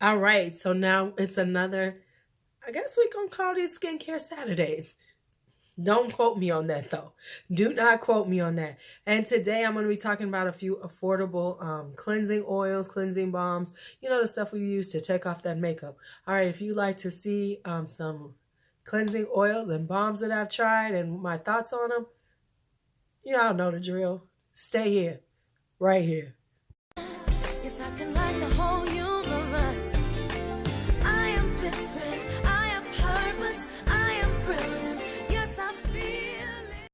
All right, so now it's another, I guess we're going to call these skincare Saturdays. Don't quote me on that though. Do not quote me on that. And today I'm going to be talking about a few affordable cleansing oils, cleansing balms, the stuff we use to take off that makeup. All right, if you'd like to see some cleansing oils and balms that I've tried and my thoughts on them, you all know the drill. Stay here, right here. Yes, I can light the whole universe. I am different. I am purpose. I am brilliant. Yes, I feel it.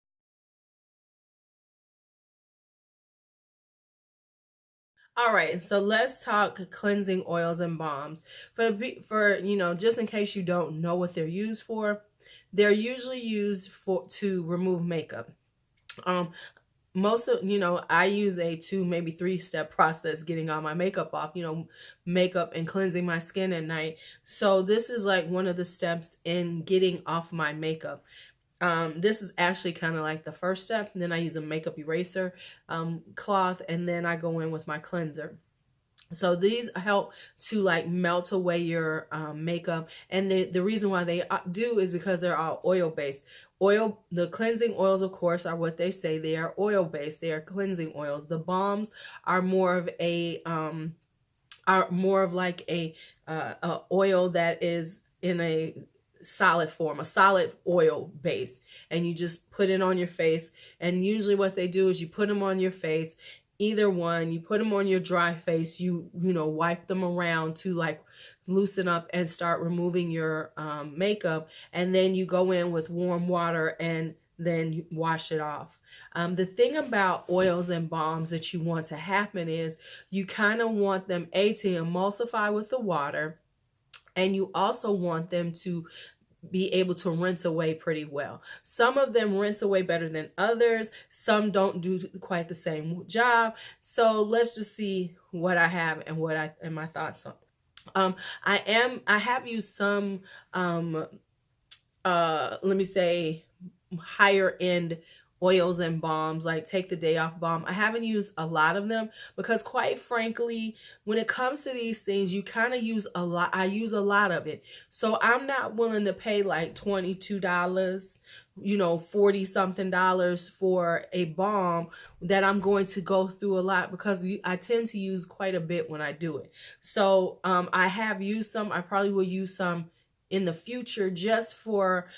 All right, so let's talk cleansing oils and balms. For just in case you don't know what they're used for, they're usually used to remove makeup. Um, most of I use a 2 maybe 3 step process getting all my makeup off, makeup and cleansing my skin at night. So this is like one of the steps in getting off my makeup. This is actually kind of like the first step. And then I use a makeup eraser cloth, and then I go in with my cleanser. So these help to like melt away your makeup, and the reason why they do is because they're all oil based. The cleansing oils, of course, are what they say. They are oil based. They are cleansing oils. The balms are more of like a oil that is in a solid form, a solid oil base, and you just put it on your face. And usually what they do is you put them on your face, either one. You put them on your dry face, you wipe them around to like loosen up and start removing your makeup, and then you go in with warm water and then you wash it off. The thing about oils and balms that you want to happen is you kind of want them to emulsify with the water, and you also want them to be able to rinse away pretty well. Some of them rinse away better than others. Some don't do quite the same job. So let's just see what I have and my thoughts on. I have used some let me say higher end oils and balms, like Take the Day Off balm. I haven't used a lot of them because, quite frankly, when it comes to these things, you kind of use a lot. I use a lot of it. So I'm not willing to pay like $22, 40 something dollars for a balm that I'm going to go through a lot, because I tend to use quite a bit when I do it. So I have used some. I probably will use some in the future just for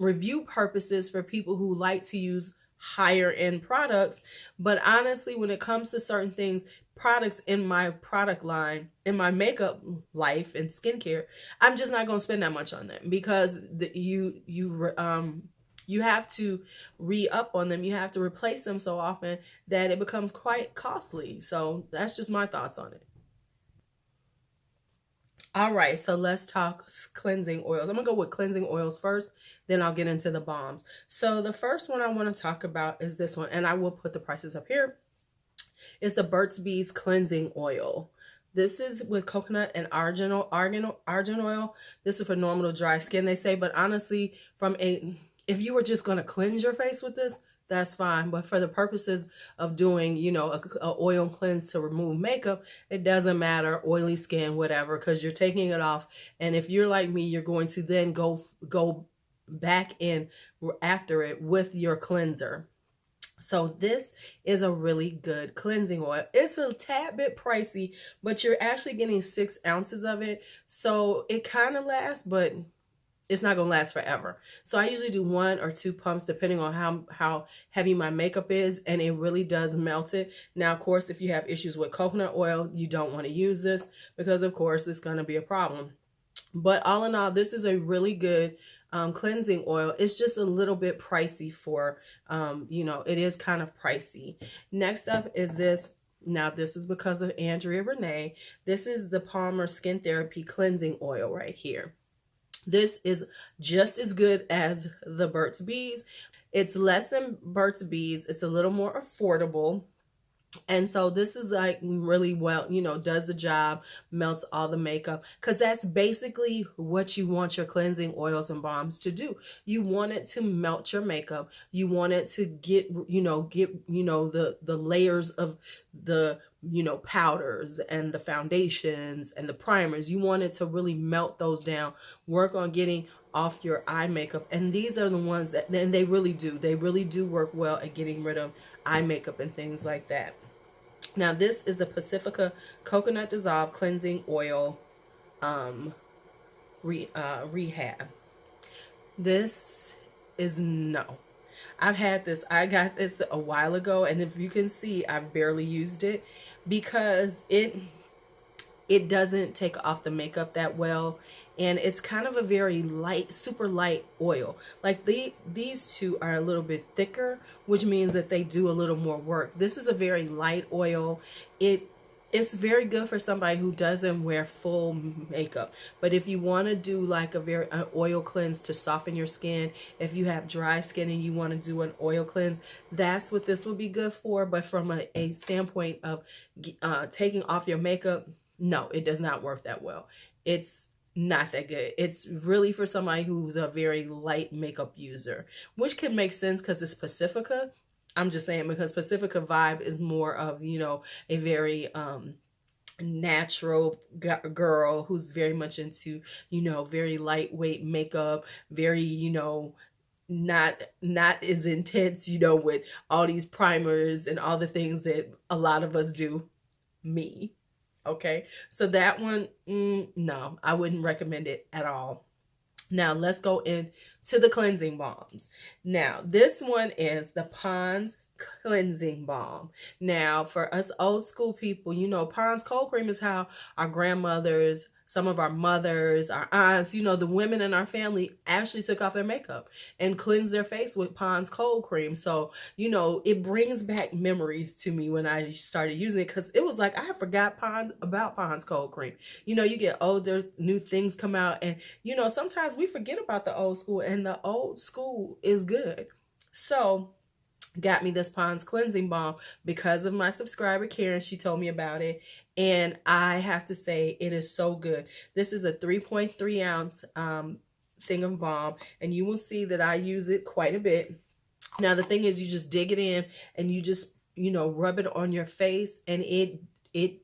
review purposes, for people who like to use higher end products. But honestly, when it comes to certain things, products in my product line, in my makeup life and skincare, I'm just not going to spend that much on them, because you have to re-up on them. You have to replace them so often that it becomes quite costly. So that's just my thoughts on it. All right, so let's talk cleansing oils. I'm gonna go with cleansing oils first, then I'll get into the balms. So the first one I want to talk about is this one, and I will put the prices up here. Is the Burt's Bees cleansing oil. This is with coconut and argan oil. This is for normal to dry skin, they say, but honestly, if you were just gonna cleanse your face with this, that's fine. But for the purposes of doing, a oil cleanse to remove makeup, it doesn't matter, oily skin, whatever, because you're taking it off. And if you're like me, you're going to then go back in after it with your cleanser. So this is a really good cleansing oil. It's a tad bit pricey, but you're actually getting 6 ounces of it. So it kind of lasts, but it's not going to last forever. So I usually do 1 or 2 pumps depending on how heavy my makeup is, and it really does melt it. Now, of course, if you have issues with coconut oil, you don't want to use this, because of course it's going to be a problem. But all in all, this is a really good cleansing oil. It's just a little bit pricey for, it is kind of pricey. Next up is this. Now, this is because of Andrea Renee. This is the Palmer Skin Therapy Cleansing Oil right here. This is just as good as the Burt's Bees. It's less than Burt's Bees. It's a little more affordable. And so this is like really well, does the job, melts all the makeup, because that's basically what you want your cleansing oils and balms to do. You want it to melt your makeup. You want it to get the layers of the powders and the foundations and the primers. You want it to really melt those down, work on getting off your eye makeup. And these are the ones that, and they really do work well at getting rid of eye makeup and things like that. Now this is the Pacifica Coconut Dissolve Cleansing Oil Rehab. This is no. I've had this. I got this a while ago, and if you can see, I've barely used it because it doesn't take off the makeup that well, and it's kind of a very light, super light oil. Like these two are a little bit thicker, which means that they do a little more work. This is a very light oil. It's very good for somebody who doesn't wear full makeup. But if you want to do like an oil cleanse to soften your skin, if you have dry skin and you want to do an oil cleanse, that's what this would be good for. But from a standpoint of taking off your makeup, no, it does not work that well. It's not that good. It's really for somebody who's a very light makeup user, which can make sense because it's Pacifica. I'm just saying because Pacifica vibe is more of, a very natural girl who's very much into, very lightweight makeup, very, not as intense, with all these primers and all the things that a lot of us do. Me. Okay. So that one, no, I wouldn't recommend it at all. Now let's go into the cleansing balms. Now this one is the Pond's cleansing balm. Now for us old school people, Pond's cold cream is how our grandmothers, some of our mothers, our aunts, the women in our family actually took off their makeup and cleansed their face with Pond's cold cream. So, it brings back memories to me when I started using it, because it was like I forgot about Pond's cold cream. You get older, new things come out, and sometimes we forget about the old school, and the old school is good. So got me this Pond's cleansing balm because of my subscriber Karen. She told me about it, and I have to say it is so good. This is a 3.3 ounce thing of balm, and you will see that I use it quite a bit. Now the thing is, you just dig it in and you just rub it on your face, and it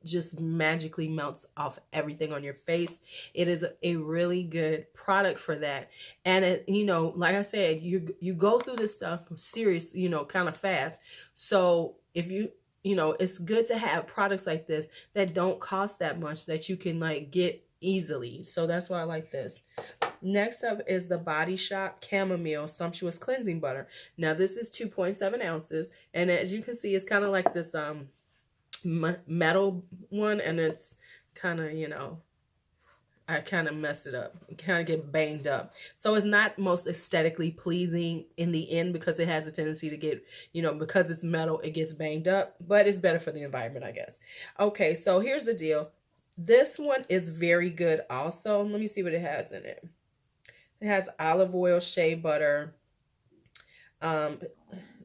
just magically melts off everything on your face. It is a really good product for that. And it, like I said, you go through this stuff serious, kind of fast. So if it's good to have products like this that don't cost that much, that you can get easily. So that's why I like this. Next up is the Body Shop Chamomile Sumptuous Cleansing Butter. Now this is 2.7 ounces. And as you can see, it's kind of like this, metal one, and it's kind of I kind of messed it up, kind of get banged up, so it's not most aesthetically pleasing in the end, because it has a tendency to get because it's metal, it gets banged up, but it's better for the environment, I guess. Okay, so here's the deal. This one is very good also. Let me see what it has in it. It has olive oil, shea butter,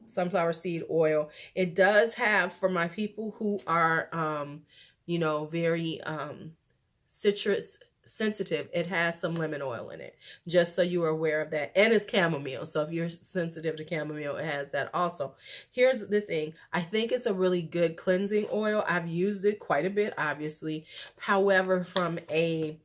sunflower seed oil. It does have, for my people who are very citrus sensitive, it has some lemon oil in it, just so you are aware of that. And it's chamomile, so if you're sensitive to chamomile, it has that also. Here's the thing. I think it's a really good cleansing oil. I've used it quite a bit, obviously. However, from a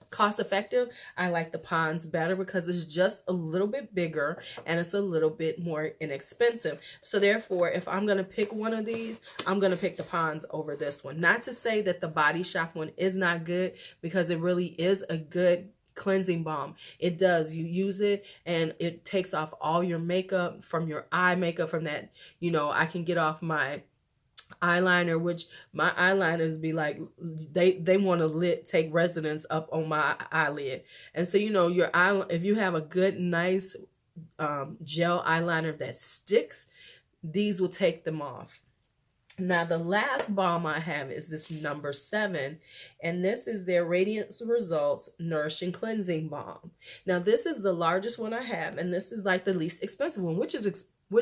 cost effective, I like the Pond's better because it's just a little bit bigger and it's a little bit more inexpensive. So therefore, if I'm going to pick one of these, I'm going to pick the Pond's over this one. Not to say that the Body Shop one is not good, because it really is a good cleansing balm. It does. You use it and it takes off all your makeup, from your eye makeup, from that, I can get off my eyeliner, which my eyeliners be like, they want to take residence up on my eyelid. And so your eye, if you have a good nice gel eyeliner that sticks, these will take them off. Now the last balm I have is this number 7, and this is their Radiance Results Nourishing Cleansing Balm. Now this is the largest one I have, and this is like the least expensive one, which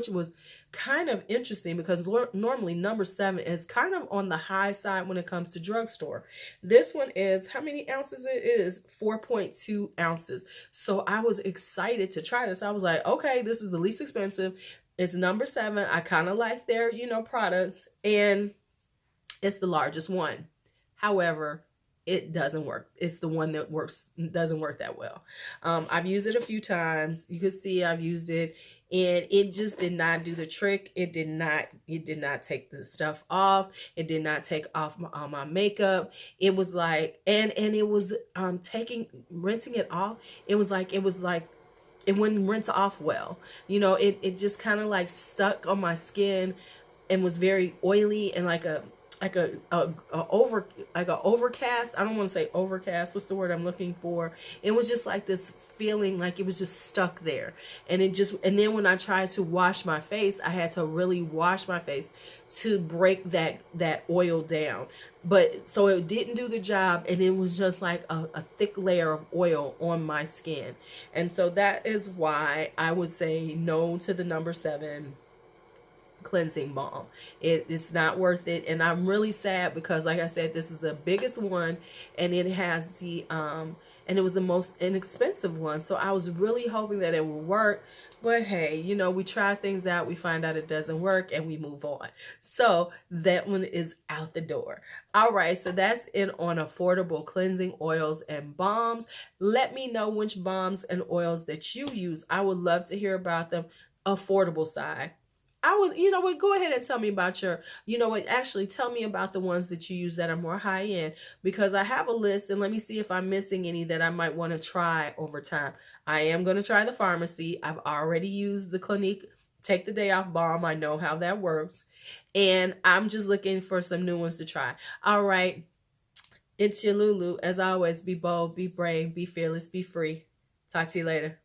was kind of interesting, because normally number 7 is kind of on the high side when it comes to drugstore. This one is, how many ounces it is? 4.2 ounces. So I was excited to try this. I was like, okay, this is the least expensive. It's number 7. I kind of like their, products, and It's the largest one. However, it doesn't work. It's the one that doesn't work that well. I've used it a few times. You can see I've used it, and it just did not do the trick. It did not take the stuff off. It did not take off my makeup. It was like, and it was rinsing it off. It was like it wouldn't rinse off well. You know, it just kind of like stuck on my skin and was very oily and like a overcast. I don't want to say overcast. What's the word I'm looking for? It was just like this feeling like it was just stuck there. And then when I tried to wash my face, I had to really wash my face to break that oil down. But so it didn't do the job, and it was just like a thick layer of oil on my skin. And so that is why I would say no to the number 7 cleansing balm. It's not worth it, and I'm really sad because, like I said, this is the biggest one, and it has the and it was the most inexpensive one. So I was really hoping that it would work, but hey, you know, we try things out, we find out it doesn't work, and we move on. So that one is out the door. All right, so that's it on affordable cleansing oils and balms. Let me know which balms and oils that you use. I would love to hear about them. Affordable side. I would, you know what, go ahead and tell me about actually tell me about the ones that you use that are more high end, because I have a list, and let me see if I'm missing any that I might want to try over time. I am going to try the pharmacy. I've already used the Clinique Take the Day Off Balm. I know how that works. And I'm just looking for some new ones to try. All right. It's your Lulu. As always, be bold, be brave, be fearless, be free. Talk to you later.